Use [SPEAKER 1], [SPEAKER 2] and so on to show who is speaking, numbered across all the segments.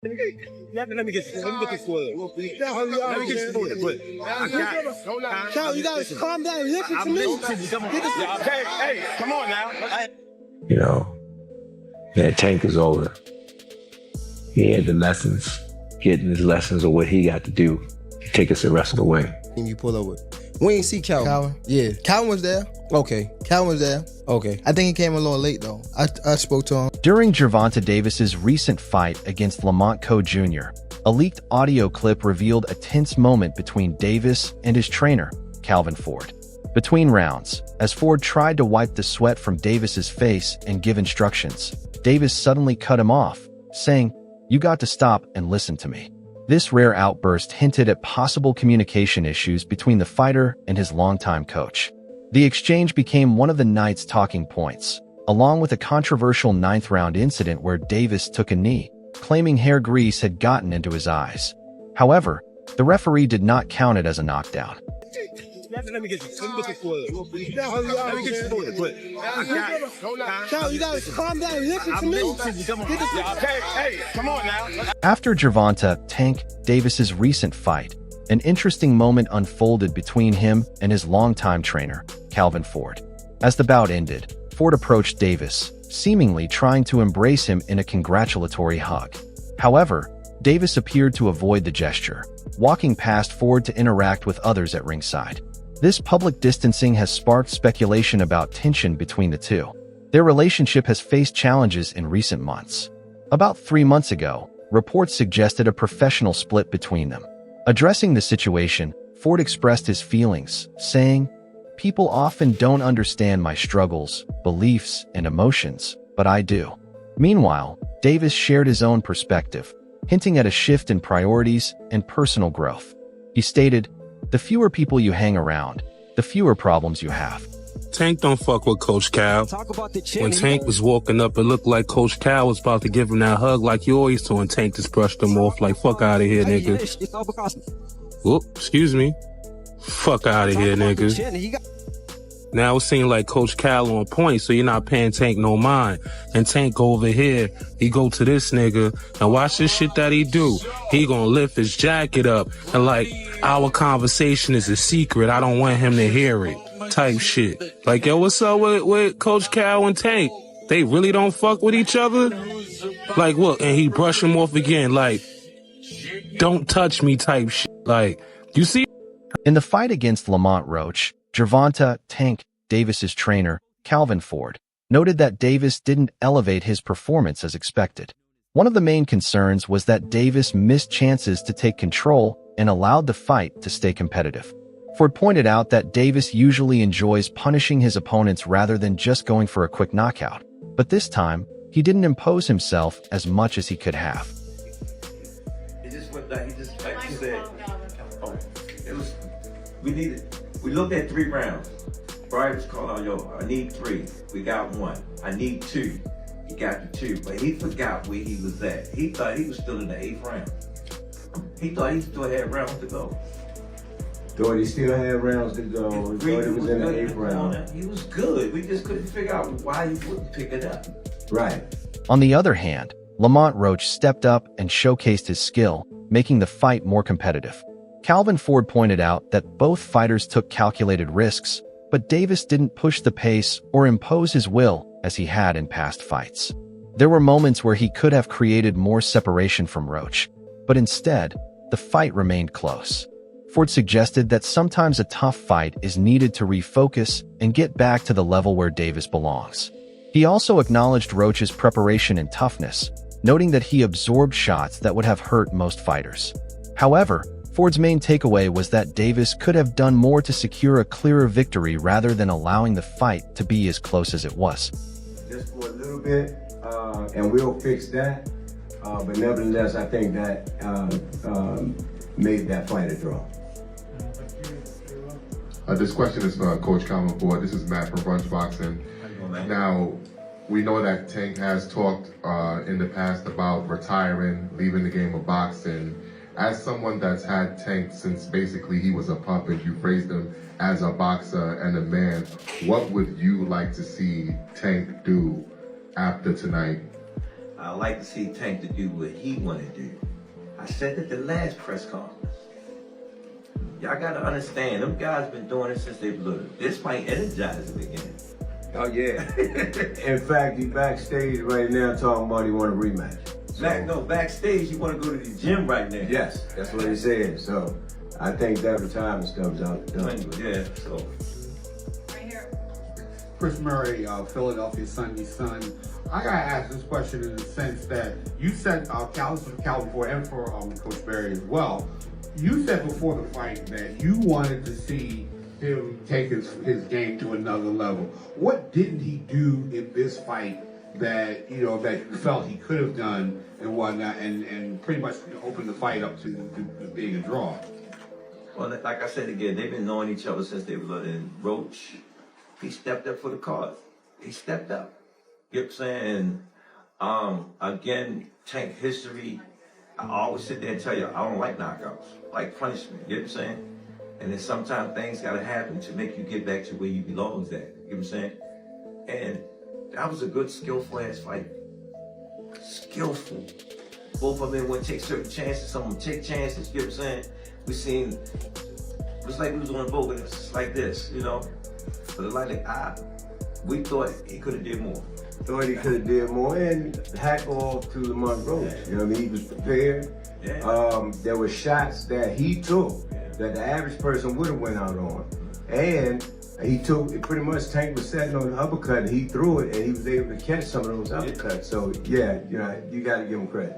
[SPEAKER 1] Let me get spoiled. Let me get spoiled. Cal, you gotta calm down and listen to me. Okay, hey, come on now.
[SPEAKER 2] You know, that Tank is older. He had the lessons, getting his lessons of what he got to do to take us the rest of the way.
[SPEAKER 3] You pull over. We ain't see Calvin. Yeah, Calvin was there. Okay, Calvin was there. Okay, I think he came a little late though. I spoke to him.
[SPEAKER 4] During Gervonta Davis's recent fight against Lamont Roach Jr., a leaked audio clip revealed a tense moment between Davis and his trainer, Calvin Ford. Between rounds, as Ford tried to wipe the sweat from Davis's face and give instructions, Davis suddenly cut him off, saying, "You got to stop and listen to me." This rare outburst hinted at possible communication issues between the fighter and his longtime coach. The exchange became one of the night's talking points, along with a controversial ninth-round incident where Davis took a knee, claiming hair grease had gotten into his eyes. However, the referee did not count it as a knockdown.
[SPEAKER 1] Let me get spoiled. Cal, you gotta calm down and listen to me. Okay, hey, come on now.
[SPEAKER 4] After Gervonta "Tank" Davis's recent fight, an interesting moment unfolded between him and his longtime trainer, Calvin Ford. As the bout ended, Ford approached Davis, seemingly trying to embrace him in a congratulatory hug. However, Davis appeared to avoid the gesture, walking past Ford to interact with others at ringside. This public distancing has sparked speculation about tension between the two. Their relationship has faced challenges in recent months. About 3 months ago, reports suggested a professional split between them. Addressing the situation, Ford expressed his feelings, saying, "People often don't understand my struggles, beliefs, and emotions, but I do." Meanwhile, Davis shared his own perspective, hinting at a shift in priorities and personal growth. He stated, "The fewer people you hang around, the fewer problems you have."
[SPEAKER 5] Tank don't fuck with Coach Cal. When Tank was walking up, it looked like Coach Cal was about to give him that hug like you always do, and Tank just brushed him off like, "Fuck out of here, nigga." Whoop, excuse me. Fuck out of here, nigga. Now it seems like Coach Cal on point, so you're not paying Tank no mind. And Tank go over here, he go to this nigga, and watch this shit that he do. He gonna lift his jacket up, and like, our conversation is a secret, I don't want him to hear it, type shit. Like, yo, what's up with Coach Cal and Tank? They really don't fuck with each other? Like, what? And he brush him off again, like, "Don't touch me," type shit. Like, you see?
[SPEAKER 4] In the fight against Lamont Roach, Gervonta "Tank" Davis's trainer, Calvin Ford, noted that Davis didn't elevate his performance as expected. One of the main concerns was that Davis missed chances to take control and allowed the fight to stay competitive. Ford pointed out that Davis usually enjoys punishing his opponents rather than just going for a quick knockout, but this time, he didn't impose himself as much as he could have.
[SPEAKER 6] It just went like you said. We looked at 3 rounds. Brian was calling out, "Yo, I need 3. We got 1. I need 2. He got the 2. But he forgot where he was at. He thought he was still in the 8th round. He thought he still had rounds to go.
[SPEAKER 2] Thought he still had rounds to go. Thought he was in the 8th round.
[SPEAKER 6] He was good. We just couldn't figure out why he wouldn't pick it up.
[SPEAKER 2] Right.
[SPEAKER 4] On the other hand, Lamont Roach stepped up and showcased his skill, making the fight more competitive. Calvin Ford pointed out that both fighters took calculated risks, but Davis didn't push the pace or impose his will as he had in past fights. There were moments where he could have created more separation from Roach, but instead, the fight remained close. Ford suggested that sometimes a tough fight is needed to refocus and get back to the level where Davis belongs. He also acknowledged Roach's preparation and toughness, noting that he absorbed shots that would have hurt most fighters. However, Ford's main takeaway was that Davis could have done more to secure a clearer victory rather than allowing the fight to be as close as it was.
[SPEAKER 2] Just for a little bit, and we'll fix that. But nevertheless, I think that made that fight a draw.
[SPEAKER 7] This question is for Coach Calvin Ford. This is Matt from Brunch Boxing. Now, we know that Tank has talked in the past about retiring, leaving the game of boxing. As someone that's had Tank since basically he was a pup and you raised him as a boxer and a man, what would you like to see Tank do after tonight?
[SPEAKER 6] I like to see Tank to do what he want to do. I said at the last press conference. Y'all got to understand, them guys been doing it since they were little. This might energize them again.
[SPEAKER 8] Oh, yeah. In fact, he backstage right now talking about he want a rematch. So,
[SPEAKER 6] backstage, you want to go to the gym right now.
[SPEAKER 8] Yes, that's what he said. So I think that retirement stuff's out the door.
[SPEAKER 6] Yeah, so.
[SPEAKER 9] Chris Murray, Philadelphia Sunday Sun. I gotta ask this question in the sense that you said, Calvin Ford and for Coach Berry as well, you said before the fight that you wanted to see him take his game to another level. What didn't he do in this fight that that you felt he could have done and whatnot, and pretty much opened the fight up to being a draw?
[SPEAKER 6] Well, like I said again, they've been knowing each other since they were little. And Roach, he stepped up for the cause. He stepped up. You know what I'm saying? Again, Tank history. I always sit there and tell you, I don't like knockouts, like punishment. You know what I'm saying? And then sometimes things got to happen to make you get back to where you belong at. You know what I'm saying? And that was a good, skillful ass fight. Skillful. Both of them would take certain chances. Some would take chances. You know what I'm saying? We seen, it was like we was on a boat, but it's like this, you know? But we thought he could have did more.
[SPEAKER 8] Thought he could have did more, and hack off to Lamont Roach. You know what I mean? He was prepared.
[SPEAKER 6] Yeah.
[SPEAKER 8] There were shots that he took that the average person would have went out on. And he took, pretty much Tank was setting on the uppercut, and he threw it, and he was able to catch some of those uppercuts. So yeah, you got to give him credit.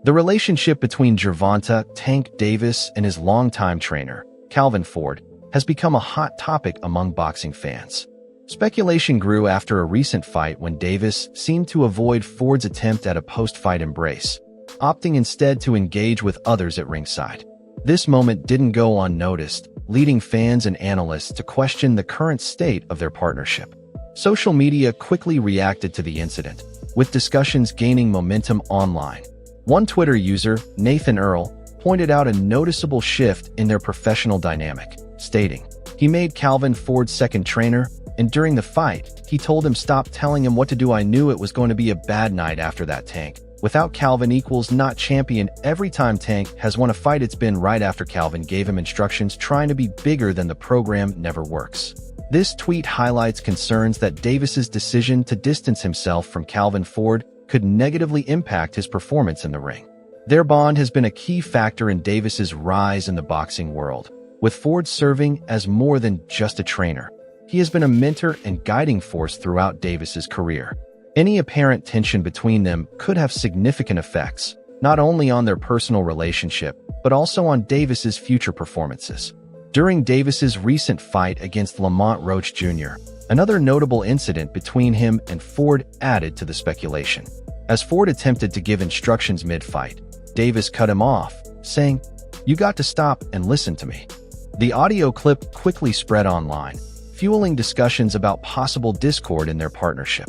[SPEAKER 4] The relationship between Gervonta Tank Davis and his longtime trainer, Calvin Ford, has become a hot topic among boxing fans. Speculation grew after a recent fight when Davis seemed to avoid Ford's attempt at a post-fight embrace, opting instead to engage with others at ringside. This moment didn't go unnoticed, leading fans and analysts to question the current state of their partnership. Social media quickly reacted to the incident, with discussions gaining momentum online. One Twitter user, Nathan Earl, pointed out a noticeable shift in their professional dynamic, stating, "He made Calvin Ford's second trainer, and during the fight, he told him stop telling him what to do. I knew it was going to be a bad night after that, Tank. Without Calvin equals not champion. Every time Tank has won a fight, it's been right after Calvin gave him instructions. Trying to be bigger than the program never works." This tweet highlights concerns that Davis's decision to distance himself from Calvin Ford could negatively impact his performance in the ring. Their bond has been a key factor in Davis's rise in the boxing world, with Ford serving as more than just a trainer. He has been a mentor and guiding force throughout Davis's career. Any apparent tension between them could have significant effects, not only on their personal relationship, but also on Davis's future performances. During Davis's recent fight against Lamont Roach Jr., another notable incident between him and Ford added to the speculation. As Ford attempted to give instructions mid-fight, Davis cut him off, saying, "You got to stop and listen to me." The audio clip quickly spread online, fueling discussions about possible discord in their partnership.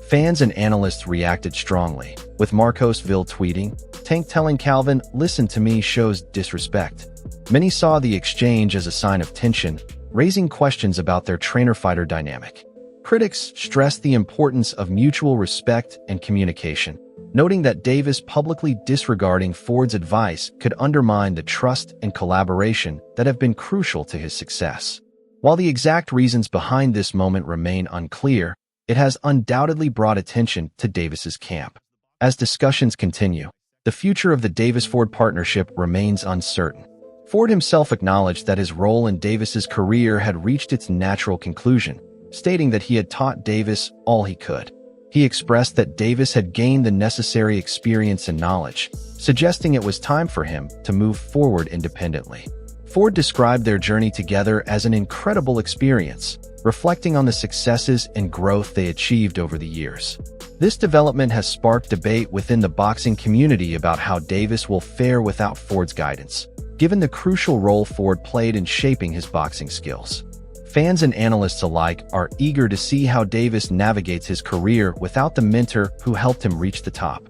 [SPEAKER 4] Fans and analysts reacted strongly, with Marcos Ville tweeting, "Tank telling Calvin, 'Listen to me,' shows disrespect." Many saw the exchange as a sign of tension, raising questions about their trainer-fighter dynamic. Critics stressed the importance of mutual respect and communication, noting that Davis publicly disregarding Ford's advice could undermine the trust and collaboration that have been crucial to his success. While the exact reasons behind this moment remain unclear, it has undoubtedly brought attention to Davis's camp. As discussions continue, the future of the Davis-Ford partnership remains uncertain. Ford himself acknowledged that his role in Davis's career had reached its natural conclusion, stating that he had taught Davis all he could. He expressed that Davis had gained the necessary experience and knowledge, suggesting it was time for him to move forward independently. Ford described their journey together as an incredible experience, reflecting on the successes and growth they achieved over the years. This development has sparked debate within the boxing community about how Davis will fare without Ford's guidance, given the crucial role Ford played in shaping his boxing skills. Fans and analysts alike are eager to see how Davis navigates his career without the mentor who helped him reach the top.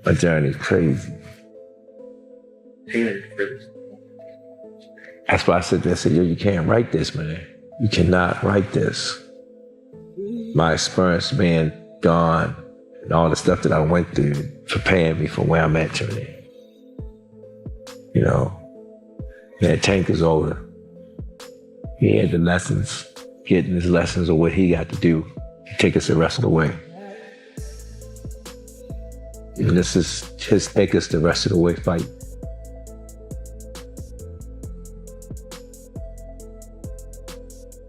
[SPEAKER 2] My journey's crazy. That's why I said this, yo, you can't write this, man. You cannot write this. My experience being gone and all the stuff that I went through preparing me for where I'm at today. You know, man, Tank is older. He had the lessons, getting his lessons of what he got to do to take us the rest of the way. And this is his take us the rest of the way fight.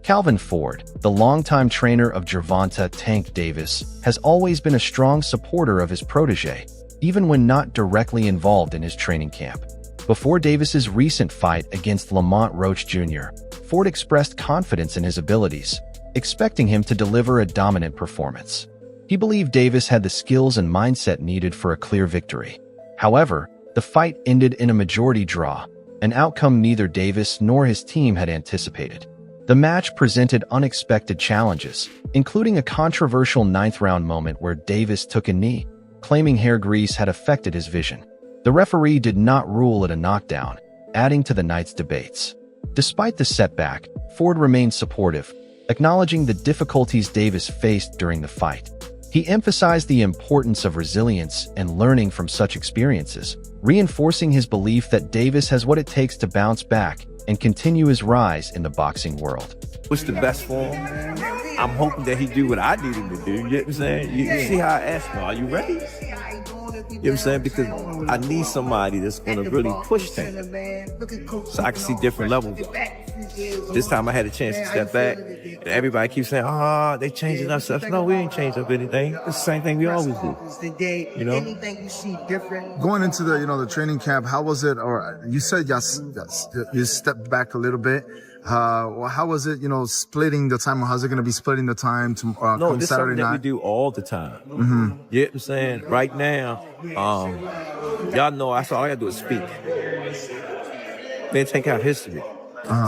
[SPEAKER 4] Calvin Ford, the longtime trainer of Gervonta "Tank" Davis, has always been a strong supporter of his protege, even when not directly involved in his training camp. Before Davis's recent fight against Lamont Roach Jr., Ford expressed confidence in his abilities, expecting him to deliver a dominant performance. He believed Davis had the skills and mindset needed for a clear victory. However, the fight ended in a majority draw, an outcome neither Davis nor his team had anticipated. The match presented unexpected challenges, including a controversial ninth-round moment where Davis took a knee, claiming hair grease had affected his vision. The referee did not rule it a knockdown, adding to the night's debates. Despite the setback, Ford remained supportive, acknowledging the difficulties Davis faced during the fight. He emphasized the importance of resilience and learning from such experiences, reinforcing his belief that Davis has what it takes to bounce back and continue his rise in the boxing world.
[SPEAKER 6] What's the best for him? I'm hoping that he do what I need him to do. You know what I'm saying? You see how I asked him, are you ready? You know what I'm saying? Because I need somebody that's going to really push things so I can see different levels of it. This time I had a chance to step back, and everybody keeps saying, they changing up stuff. No, we ain't changed up anything. It's the same thing we always do. You know?
[SPEAKER 10] Going into the, the training camp, how was it? Or you said you stepped back a little bit. How was it, splitting the time? Or how's it going to be splitting the time to
[SPEAKER 6] No,
[SPEAKER 10] come
[SPEAKER 6] this is
[SPEAKER 10] Saturday
[SPEAKER 6] something that
[SPEAKER 10] night?
[SPEAKER 6] we do all the time.
[SPEAKER 10] Mm-hmm.
[SPEAKER 6] You know what I'm saying? Right now, y'all know that's all I got to do is speak. Man, take out history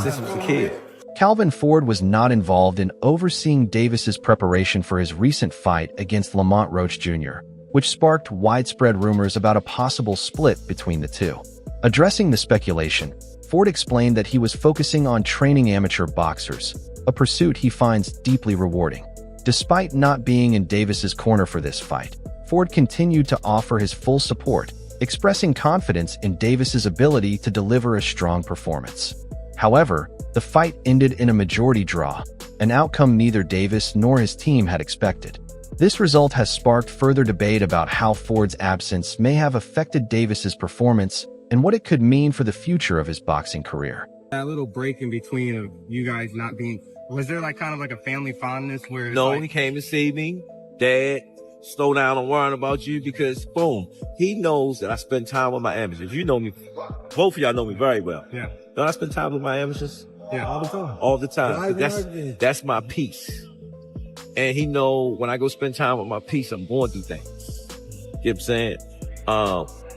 [SPEAKER 6] since he was a kid.
[SPEAKER 4] Calvin Ford was not involved in overseeing Davis's preparation for his recent fight against Lamont Roach Jr., which sparked widespread rumors about a possible split between the two. Addressing the speculation, Ford explained that he was focusing on training amateur boxers, a pursuit he finds deeply rewarding. Despite not being in Davis's corner for this fight, Ford continued to offer his full support, expressing confidence in Davis's ability to deliver a strong performance. However, the fight ended in a majority draw, an outcome neither Davis nor his team had expected. This result has sparked further debate about how Ford's absence may have affected Davis's performance and what it could mean for the future of his boxing career.
[SPEAKER 11] That little break in between of you guys not being, was there kind of a family fondness where?
[SPEAKER 6] No, he came to see me. Dad, slow down on worrying about you because, boom, he knows that I spend time with my amateurs. You know me, both of y'all know me very well.
[SPEAKER 11] Yeah.
[SPEAKER 6] Don't I spend time with my amateurs?
[SPEAKER 11] Yeah, all the time.
[SPEAKER 6] All the time. That's my peace. And he know when I go spend time with my peace, I'm going through things. You know what I'm saying?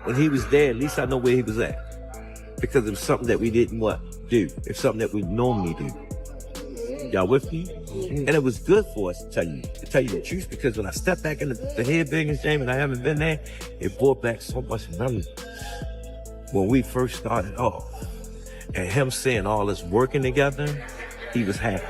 [SPEAKER 6] When he was there, at least I know where he was at. Because it was something that we didn't do. It's something that we normally do. Y'all with me? And it was good for us to tell you the truth, because when I stepped back in the head biggest game and I haven't been there, it brought back so much memory. When we first started off, and him seeing all us working together, he was happy.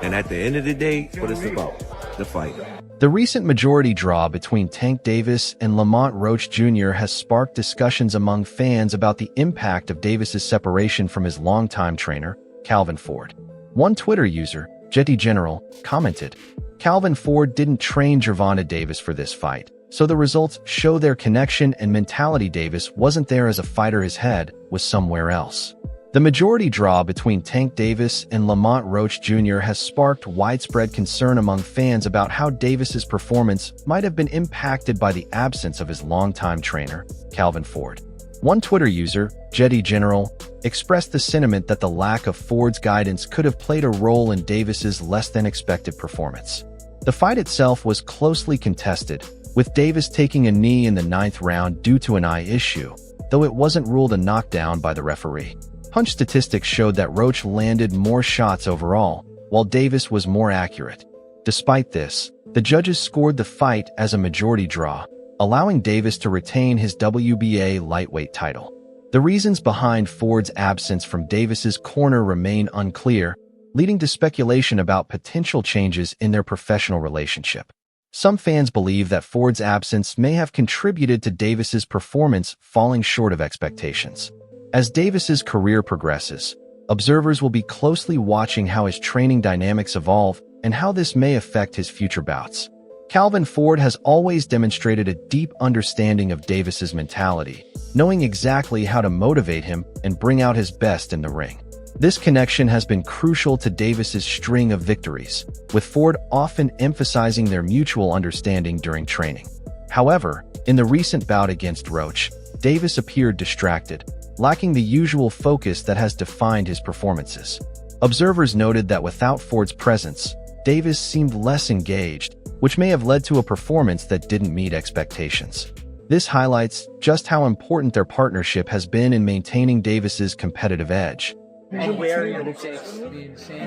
[SPEAKER 6] And at the end of the day, what it's about, the fight.
[SPEAKER 4] The recent majority draw between Tank Davis and Lamont Roach Jr. has sparked discussions among fans about the impact of Davis's separation from his longtime trainer, Calvin Ford. One Twitter user, Jetty General, commented, "Calvin Ford didn't train Gervonta Davis for this fight, so the results show their connection and mentality. Davis wasn't there as a fighter, his head was somewhere else." The majority draw between Tank Davis and Lamont Roach Jr. has sparked widespread concern among fans about how Davis's performance might have been impacted by the absence of his longtime trainer, Calvin Ford. One Twitter user, Jetty General, expressed the sentiment that the lack of Ford's guidance could have played a role in Davis's less-than-expected performance. The fight itself was closely contested, with Davis taking a knee in the 9th round due to an eye issue, though it wasn't ruled a knockdown by the referee. Punch statistics showed that Roach landed more shots overall, while Davis was more accurate. Despite this, the judges scored the fight as a majority draw, allowing Davis to retain his WBA lightweight title. The reasons behind Ford's absence from Davis's corner remain unclear, leading to speculation about potential changes in their professional relationship. Some fans believe that Ford's absence may have contributed to Davis's performance falling short of expectations. As Davis's career progresses, observers will be closely watching how his training dynamics evolve and how this may affect his future bouts. Calvin Ford has always demonstrated a deep understanding of Davis's mentality, knowing exactly how to motivate him and bring out his best in the ring. This connection has been crucial to Davis's string of victories, with Ford often emphasizing their mutual understanding during training. However, in the recent bout against Roach, Davis appeared distracted, lacking the usual focus that has defined his performances. Observers noted that without Ford's presence, Davis seemed less engaged, which may have led to a performance that didn't meet expectations. This highlights just how important their partnership has been in maintaining Davis's competitive edge.
[SPEAKER 6] He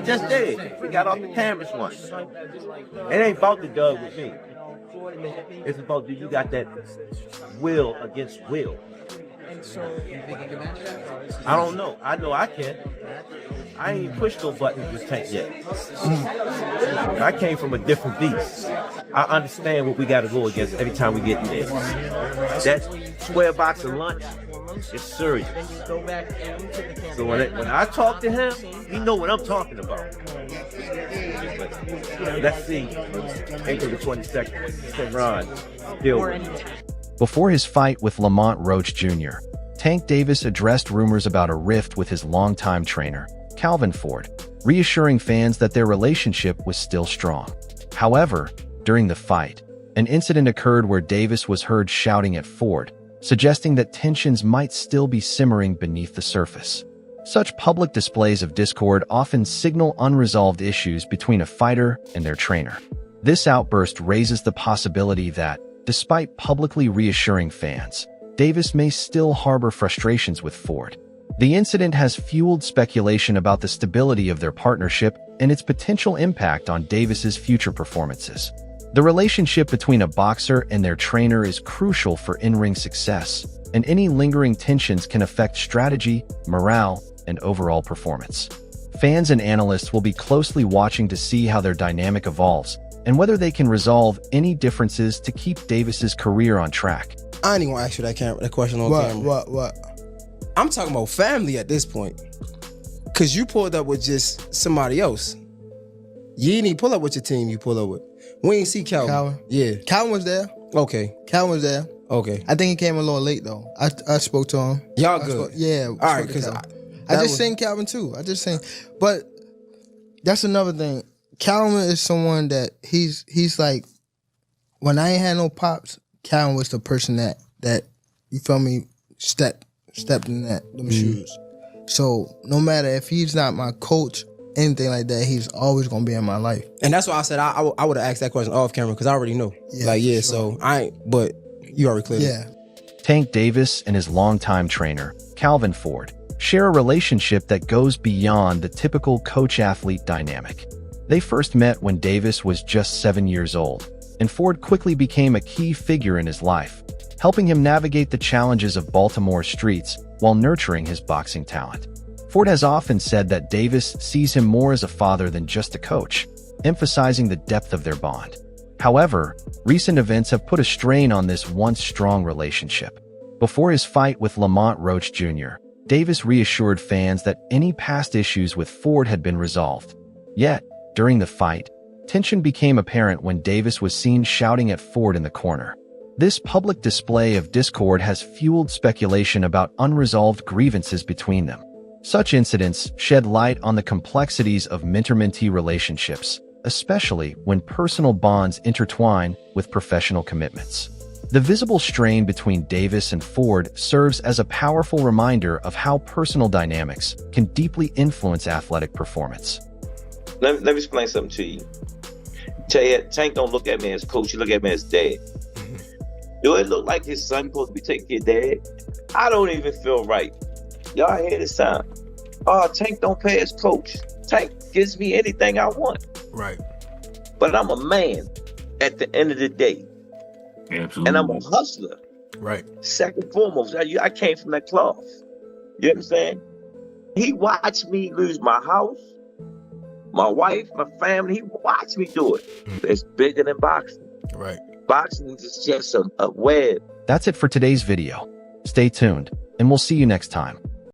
[SPEAKER 6] just did. We got off the cameras once. It ain't about the dub with me. It's about, do you got that will against will? I don't know. I know I can. I ain't even pushed no buttons with Tank yet. I came from a different beast. I understand what we got to go against every time we get in there. That square box of lunch is serious. So when I talk to him, he know what I'm talking about. But let's see. April the 22nd. Tehran. Deal with it.
[SPEAKER 4] Before his fight with Lamont Roach Jr., Tank Davis addressed rumors about a rift with his longtime trainer, Calvin Ford, reassuring fans that their relationship was still strong. However, during the fight, an incident occurred where Davis was heard shouting at Ford, suggesting that tensions might still be simmering beneath the surface. Such public displays of discord often signal unresolved issues between a fighter and their trainer. This outburst raises the possibility that, despite publicly reassuring fans, Davis may still harbor frustrations with Ford. The incident has fueled speculation about the stability of their partnership and its potential impact on Davis's future performances. The relationship between a boxer and their trainer is crucial for in-ring success, and any lingering tensions can affect strategy, morale, and overall performance. Fans and analysts will be closely watching to see how their dynamic evolves and whether they can resolve any differences to keep Davis's career on track.
[SPEAKER 3] I ain't even gonna ask you that question on camera. What? I'm talking about family at this point. Cause you pulled up with just somebody else. You didn't even pull up with your team you pulled up with. We ain't see Calvin. Yeah. Calvin was there. Okay. Calvin was there. Okay. I think he came a little late though. I spoke to him. Y'all good? Yeah. All right, cause I just seen Calvin too. But that's another thing. Calvin is someone that he's like, when I ain't had no pops, Calvin was the person that you feel me, stepped in them shoes. So no matter if he's not my coach, anything like that, he's always gonna be in my life. And that's why I said I would have asked that question off camera because I already know. Yeah, sure. So I ain't, but you already cleared it.
[SPEAKER 4] Tank Davis and his longtime trainer, Calvin Ford, share a relationship that goes beyond the typical coach-athlete dynamic. They first met when Davis was just 7 years old, and Ford quickly became a key figure in his life, helping him navigate the challenges of Baltimore streets while nurturing his boxing talent. Ford has often said that Davis sees him more as a father than just a coach, emphasizing the depth of their bond. However, recent events have put a strain on this once strong relationship. Before his fight with Lamont Roach Jr., Davis reassured fans that any past issues with Ford had been resolved. Yet, during the fight, tension became apparent when Davis was seen shouting at Ford in the corner. This public display of discord has fueled speculation about unresolved grievances between them. Such incidents shed light on the complexities of mentor-mentee relationships, especially when personal bonds intertwine with professional commitments. The visible strain between Davis and Ford serves as a powerful reminder of how personal dynamics can deeply influence athletic performance.
[SPEAKER 6] Let me explain something to you. Tank don't look at me as coach, he look at me as dad. Do it look like his son supposed to be taking care of dad? I don't even feel right. Y'all hear this sound? Oh, Tank don't pay his coach. Tank gives me anything I want.
[SPEAKER 5] Right.
[SPEAKER 6] But I'm a man at the end of the day.
[SPEAKER 5] Absolutely.
[SPEAKER 6] And I'm a hustler.
[SPEAKER 5] Right.
[SPEAKER 6] Second and foremost, I came from that cloth. You understand? He watched me lose my house, my wife, my family. He watched me do it. It's bigger than boxing.
[SPEAKER 3] Right.
[SPEAKER 2] Boxing is just a web.
[SPEAKER 4] That's it for today's video. Stay tuned, and we'll see you next time.